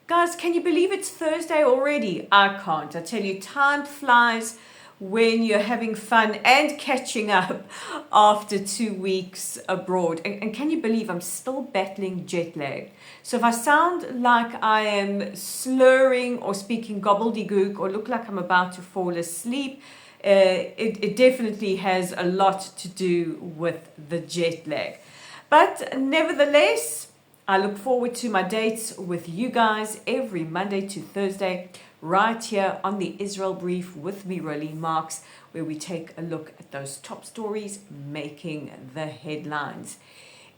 Guys, can you believe it's Thursday already? I can't. I tell you, time flies when you're having fun and catching up after 2 weeks abroad. And can you believe I'm still battling jet lag? So if I sound like I am slurring or speaking gobbledygook or look like I'm about to fall asleep, it definitely has a lot to do with the jet lag. But nevertheless, I look forward to my dates with you guys every Monday to Thursday right here on the Israel Brief with me, Rolene Marks, where we take a look at those top stories making the headlines.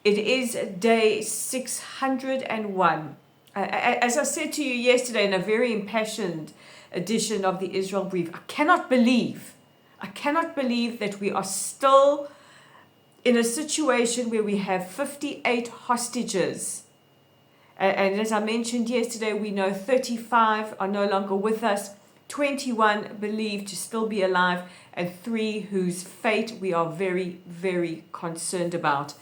It is day 601. As I said to you yesterday in a very impassioned edition of the Israel Brief, I cannot believe that we are still in a situation where we have 58 hostages. And as I mentioned yesterday, we know 35 are no longer with us, 21 believed to still be alive, and 3 whose fate we are very, very concerned about.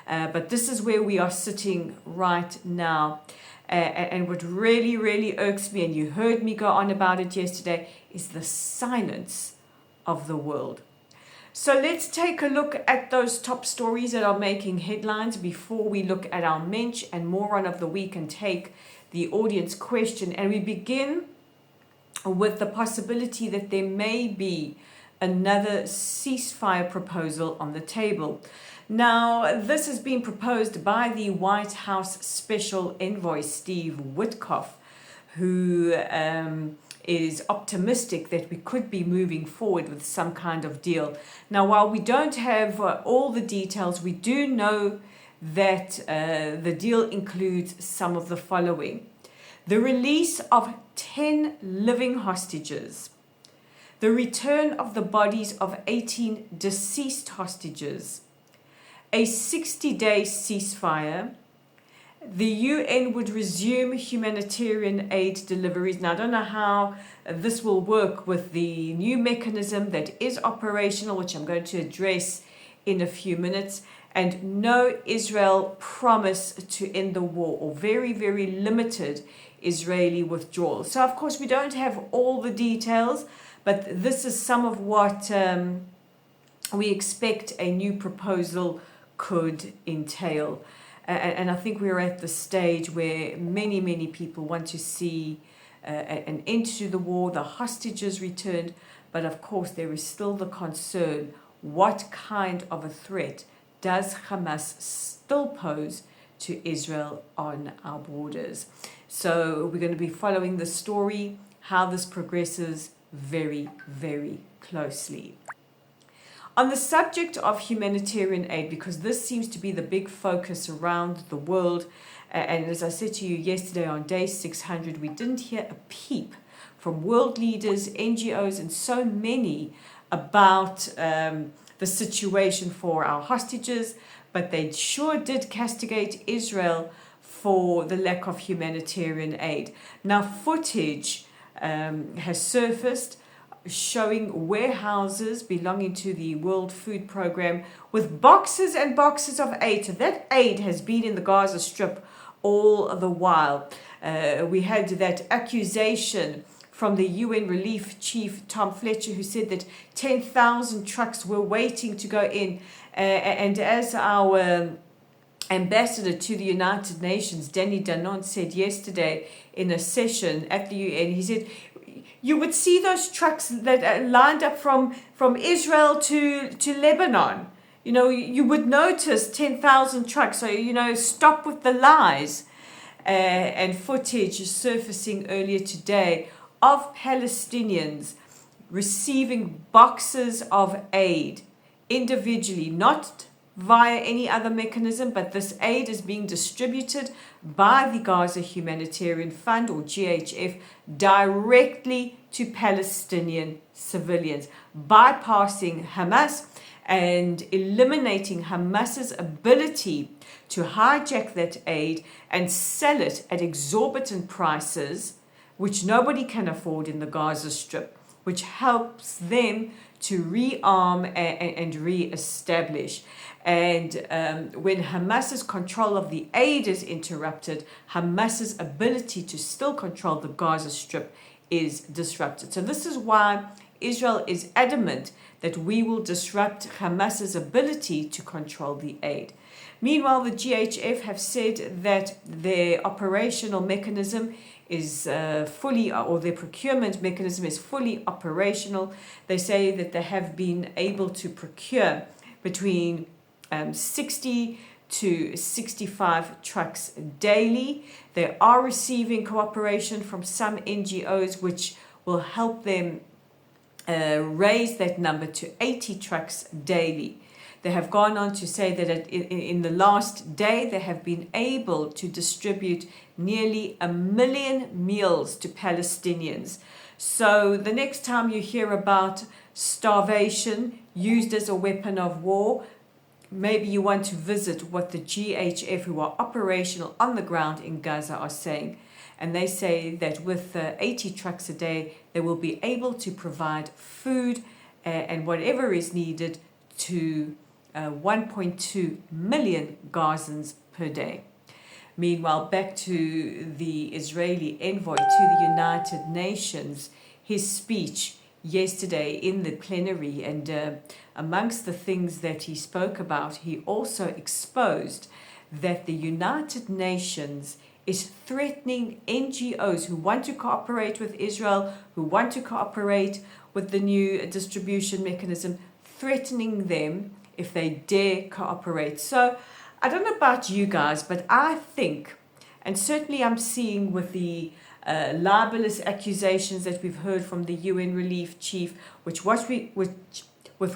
But this is where we are sitting right now. And what really, really irks me, and you heard me go on about it yesterday, is the silence of the world. So let's take a look at those top stories that are making headlines before we look at our mensch and moron of the week and take the audience question. And we begin with the possibility that there may be another ceasefire proposal on the table. Now, this has been proposed by the White House Special Envoy, Steve Witkoff, who is optimistic that we could be moving forward with some kind of deal. Now, while we don't have all the details, we do know that the deal includes some of the following: the release of 10 living hostages, the return of the bodies of 18 deceased hostages, a 60-day ceasefire. The UN would resume humanitarian aid deliveries. Now, I don't know how this will work with the new mechanism that is operational, which I'm going to address in a few minutes. And no Israel promise to end the war, or very, very limited Israeli withdrawal. So, of course, we don't have all the details, but this is some of what we expect a new proposal could entail. And I think we're at the stage where many, many people want to see an end to the war, the hostages returned. But of course, there is still the concern, what kind of a threat does Hamas still pose to Israel on our borders? So we're going to be following the story, how this progresses very, very closely. On the subject of humanitarian aid, because this seems to be the big focus around the world, and as I said to you yesterday on day 600, we didn't hear a peep from world leaders, NGOs, and so many about the situation for our hostages, but they sure did castigate Israel for the lack of humanitarian aid. Now, footage has surfaced showing warehouses belonging to the World Food Programme with boxes and boxes of aid. So that aid has been in the Gaza Strip all the while. We had that accusation from the UN Relief Chief Tom Fletcher, who said that 10,000 trucks were waiting to go in. And as our ambassador to the United Nations, Danny Danon, said yesterday in a session at the UN, he said, you would see those trucks that are lined up from Israel to Lebanon. You know, you would notice 10,000 trucks. So, stop with the lies. And footage is surfacing earlier today of Palestinians receiving boxes of aid individually, not via any other mechanism, but this aid is being distributed by the Gaza Humanitarian Fund, or GHF, directly to Palestinian civilians, bypassing Hamas and eliminating Hamas's ability to hijack that aid and sell it at exorbitant prices, which nobody can afford in the Gaza Strip, which helps them to rearm and re-establish. And when Hamas's control of the aid is interrupted, Hamas's ability to still control the Gaza Strip is disrupted. So this is why Israel is adamant that we will disrupt Hamas's ability to control the aid. Meanwhile, the GHF have said that their operational mechanism is or their procurement mechanism is fully operational. They say that they have been able to procure between 60 to 65 trucks daily. They are receiving cooperation from some NGOs, which will help them raise that number to 80 trucks daily. They have gone on to say that in the last day, they have been able to distribute nearly 1 million meals to Palestinians. So the next time you hear about starvation used as a weapon of war, maybe you want to visit what the GHF, who are operational on the ground in Gaza, are saying. And they say that with 80 trucks a day, they will be able to provide food and whatever is needed to 1.2 million Gazans per day. Meanwhile, back to the Israeli envoy to the United Nations, his speech yesterday in the plenary, and amongst the things that he spoke about, he also exposed that the United Nations is threatening NGOs who want to cooperate with Israel, who want to cooperate with the new distribution mechanism, threatening them if they dare cooperate. So I don't know about you guys, but I think, and certainly I'm seeing with the libelous accusations that we've heard from the UN Relief Chief, with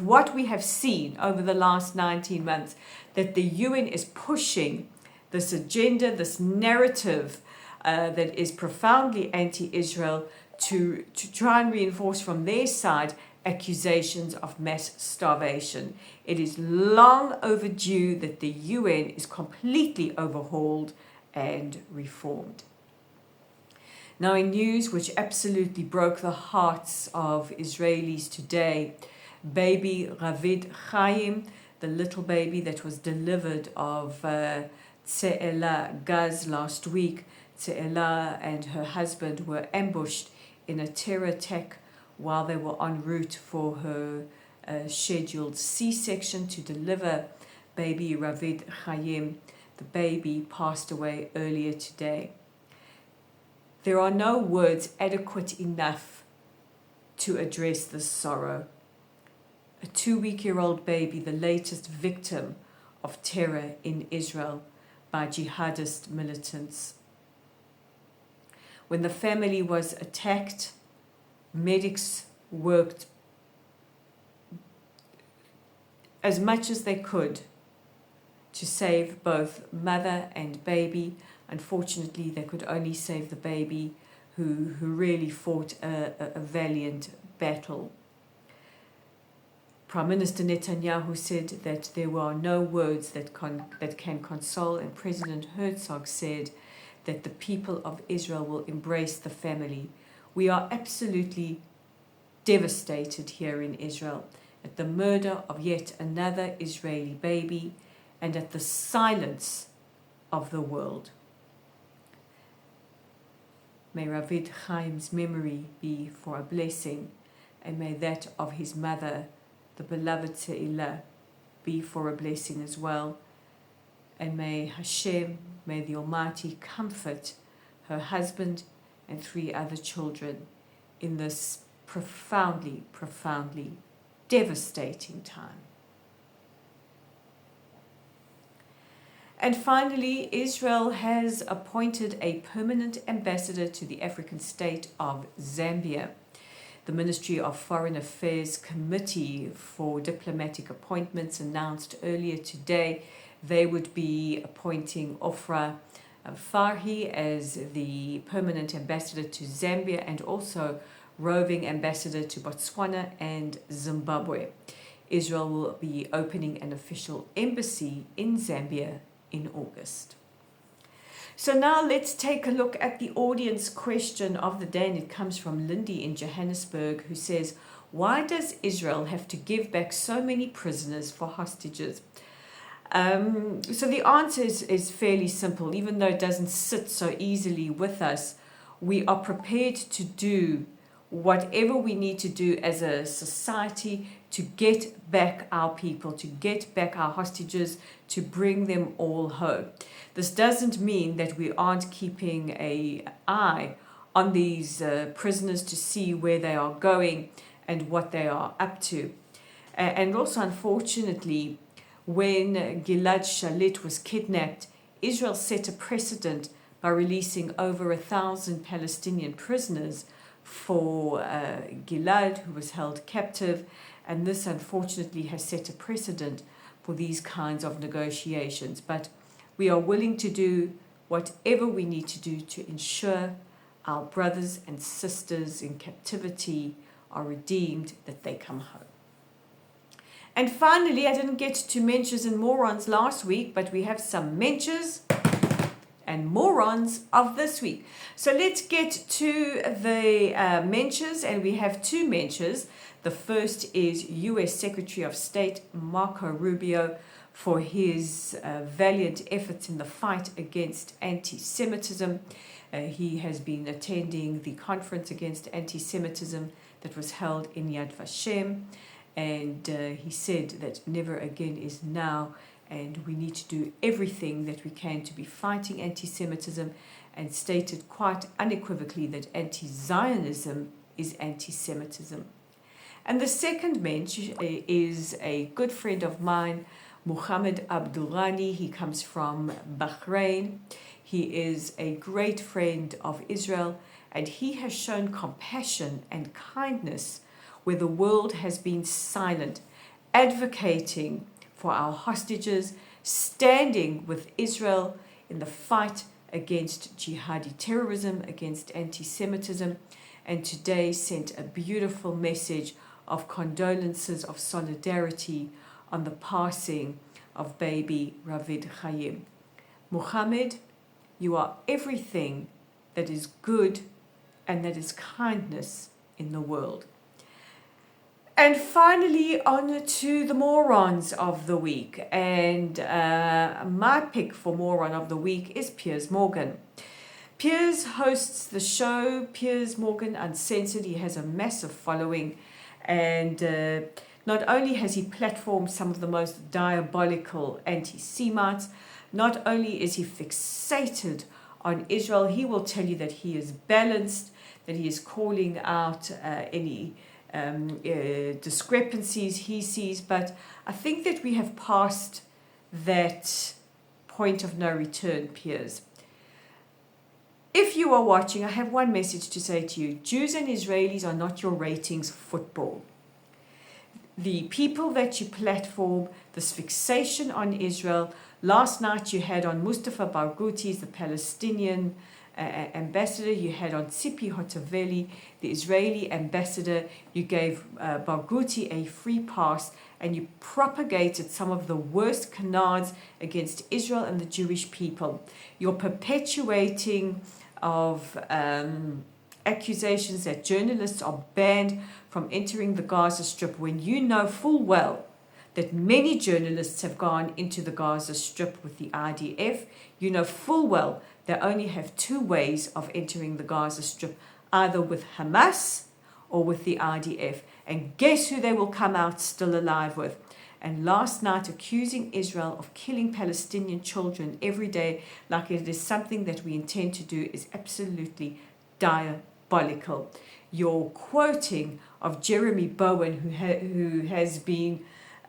what we have seen over the last 19 months, that the UN is pushing this agenda, this narrative that is profoundly anti-Israel to try and reinforce from their side accusations of mass starvation. It is long overdue that the UN is completely overhauled and reformed. Now, in news which absolutely broke the hearts of Israelis today, baby Ravid Chaim, the little baby that was delivered of Tse'ela Gaz last week, Tse'ela and her husband were ambushed in a terror attack while they were en route for her scheduled C-section to deliver baby Ravid Chaim. The baby passed away earlier today. There are no words adequate enough to address this sorrow. A 2-week-old baby, the latest victim of terror in Israel by jihadist militants. When the family was attacked, medics worked as much as they could to save both mother and baby. Unfortunately, they could only save the baby, who really fought a valiant battle. Prime Minister Netanyahu said that there were no words that can console, and President Herzog said that the people of Israel will embrace the family. We are absolutely devastated here in Israel at the murder of yet another Israeli baby and at the silence of the world. May Ravid Chaim's memory be for a blessing, and may that of his mother, the beloved Tse'ela, be for a blessing as well. And may Hashem, may the Almighty comfort her husband and 3 other children in this profoundly, profoundly devastating time. And finally, Israel has appointed a permanent ambassador to the African state of Zambia. The Ministry of Foreign Affairs Committee for Diplomatic Appointments announced earlier today they would be appointing Ofra Farhi as the permanent ambassador to Zambia and also roving ambassador to Botswana and Zimbabwe. Israel will be opening an official embassy in Zambia in August. So now let's take a look at the audience question of the day, and it comes from Lindy in Johannesburg, who says, why does Israel have to give back so many prisoners for hostages? So the answer is fairly simple. Even though it doesn't sit so easily with us, we are prepared to do whatever we need to do as a society to get back our people, to get back our hostages, to bring them all home. This doesn't mean that we aren't keeping an eye on these prisoners to see where they are going and what they are up to. And also, unfortunately, when Gilad Shalit was kidnapped, Israel set a precedent by releasing over 1,000 Palestinian prisoners for Gilad, who was held captive. And this, unfortunately, has set a precedent for these kinds of negotiations. But we are willing to do whatever we need to do to ensure our brothers and sisters in captivity are redeemed, that they come home. And finally, I didn't get to mentions and morons last week, but we have some mentions and morons of this week. So let's get to the mentions, and we have two mentions. The first is U.S. Secretary of State Marco Rubio for his valiant efforts in the fight against anti-Semitism. He has been attending the conference against anti-Semitism that was held in Yad Vashem. And he said that never again is now, and we need to do everything that we can to be fighting anti-Semitism, and stated quite unequivocally that anti-Zionism is anti-Semitism. And the second mention is a good friend of mine, Muhammad Abdulrani. He comes from Bahrain. He is a great friend of Israel, and he has shown compassion and kindness where the world has been silent, advocating for our hostages, standing with Israel in the fight against jihadi terrorism, against anti-Semitism, and today sent a beautiful message of condolences, of solidarity on the passing of baby Ravid Chaim. Muhammad, you are everything that is good and that is kindness in the world. And finally, on to the morons of the week. And my pick for moron of the week is Piers Morgan. Piers hosts the show Piers Morgan Uncensored. He has a massive following, and not only has he platformed some of the most diabolical anti-Semites, not only is he fixated on Israel, he will tell you that he is balanced, that he is calling out any discrepancies he sees. But I think that we have passed that point of no return, Piers. If you are watching, I have one message to say to you. Jews and Israelis are not your ratings football. The people that you platform, this fixation on Israel. Last night you had on Mustafa Barghouti, the Palestinian ambassador. You had on Tzipi Hotovely, the Israeli ambassador. You gave Barghouti a free pass, and you propagated some of the worst canards against Israel and the Jewish people. You're perpetuating of accusations that journalists are banned from entering the Gaza Strip, when you know full well that many journalists have gone into the Gaza Strip with the IDF. You know full well they only have two ways of entering the Gaza Strip, either with Hamas or with the IDF. And guess who they will come out still alive with? And last night, accusing Israel of killing Palestinian children every day, like it is something that we intend to do, is absolutely diabolical. Your quoting of Jeremy Bowen, who has been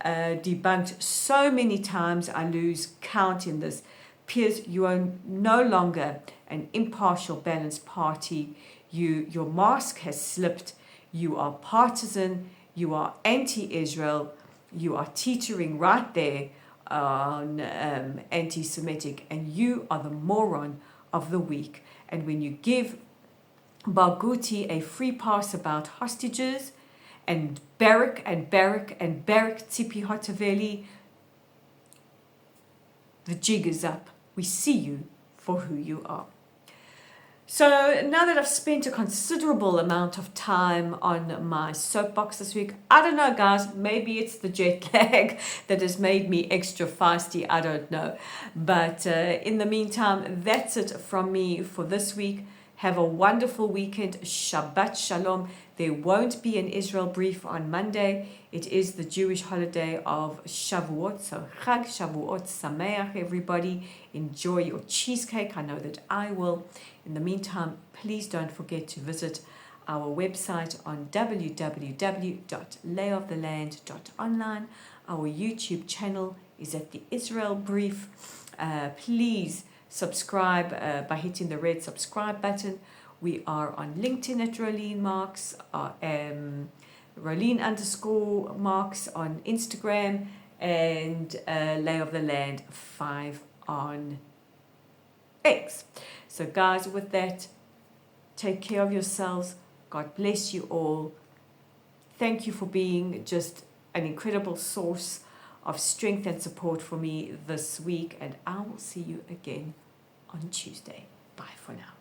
debunked so many times, I lose count in this. Piers, you are no longer an impartial, balanced party. Your mask has slipped. You are partisan. You are anti-Israel. You are teetering right there on anti-Semitic, and you are the moron of the week. And when you give Barghouti a free pass about hostages, and Barak Tzipi Hotovely, the jig is up. We see you for who you are. So now that I've spent a considerable amount of time on my soapbox this week, I don't know, guys, maybe it's the jet lag that has made me extra feisty, I don't know. But in the meantime, that's it from me for this week. Have a wonderful weekend. Shabbat Shalom. There won't be an Israel brief on Monday. It is the Jewish holiday of Shavuot. So Chag Shavuot Sameach, everybody. Enjoy your cheesecake. I know that I will. In the meantime, please don't forget to visit our website on www.layoftheland.online. Our YouTube channel is at the Israel Brief. Please subscribe by hitting the red subscribe button. We are on LinkedIn at Rolene Marks, Rolene_Marks on Instagram, and Lay of the Land 5 on X. So guys, with that, take care of yourselves. God bless you all. Thank you for being just an incredible source of strength and support for me this week, and I will see you again on Tuesday. Bye for now.